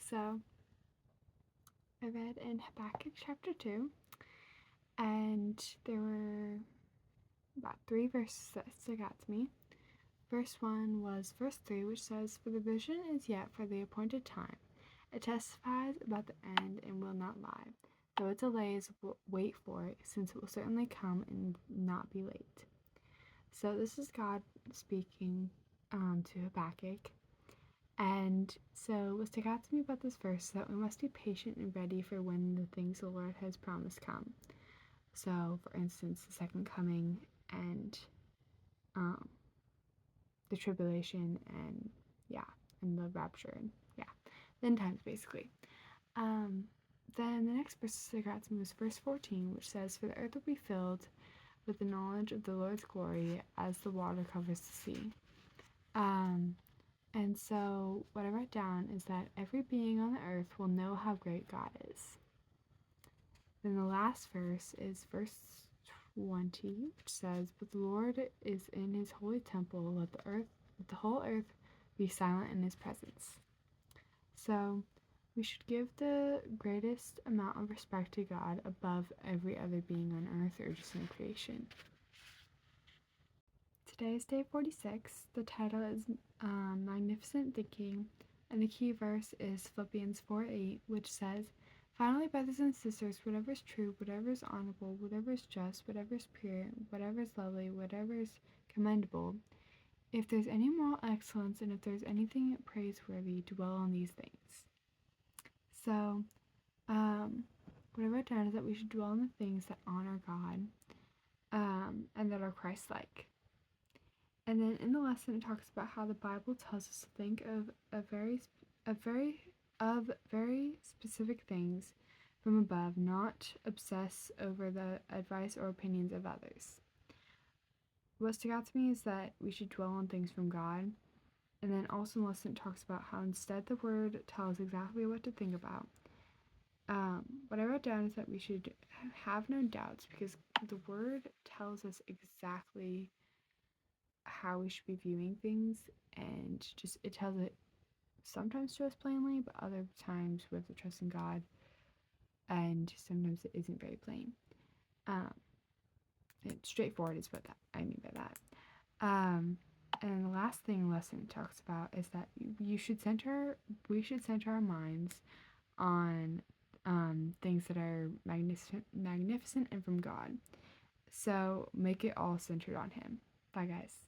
So I read in Habakkuk chapter 2, and there were about 3 verses that stuck out to me. Verse 1 was verse 3, which says, "For the vision is yet for the appointed time. It testifies about the end and will not lie. Though it delays, wait for it, since it will certainly come and not be late." So this is God speaking to Habakkuk. And so what stuck out to me about this verse is that we must be patient and ready for when the things the Lord has promised come. So, for instance, the second coming and the tribulation and the rapture and the end times basically. Then the next verse that stuck out to me was verse 14, which says, "For the earth will be filled with the knowledge of the Lord's glory as the water covers the sea." And so what I wrote down is that every being on the earth will know how great God is. Then the last verse is verse 20, which says, "But the Lord is in his holy temple, let the whole earth be silent in his presence." So we should give the greatest amount of respect to God above every other being on earth or just in creation. Today is day 46. The title is Magnificent Thinking, and the key verse is Philippians 4:8, which says, "Finally, brothers and sisters, whatever is true, whatever is honorable, whatever is just, whatever is pure, whatever is lovely, whatever is commendable, if there's any moral excellence and if there's anything praiseworthy, dwell on these things." So, what I wrote down is that we should dwell on the things that honor God, and that are Christ-like. And then in the lesson, it talks about how the Bible tells us to think of very specific things from above, not obsess over the advice or opinions of others. What stuck out to me is that we should dwell on things from God. And then also in the lesson, it talks about how instead the Word tells exactly what to think about. What I wrote down is that we should have no doubts because the Word tells us exactly how we should be viewing things, and just it tells it sometimes to us plainly, but other times we have to trust in God, and sometimes it isn't very plain. It's straightforward is what I mean by that. And the last thing the lesson talks about is that we should center our minds on things that are magnificent and from God. So make it all centered on Him. Bye, guys.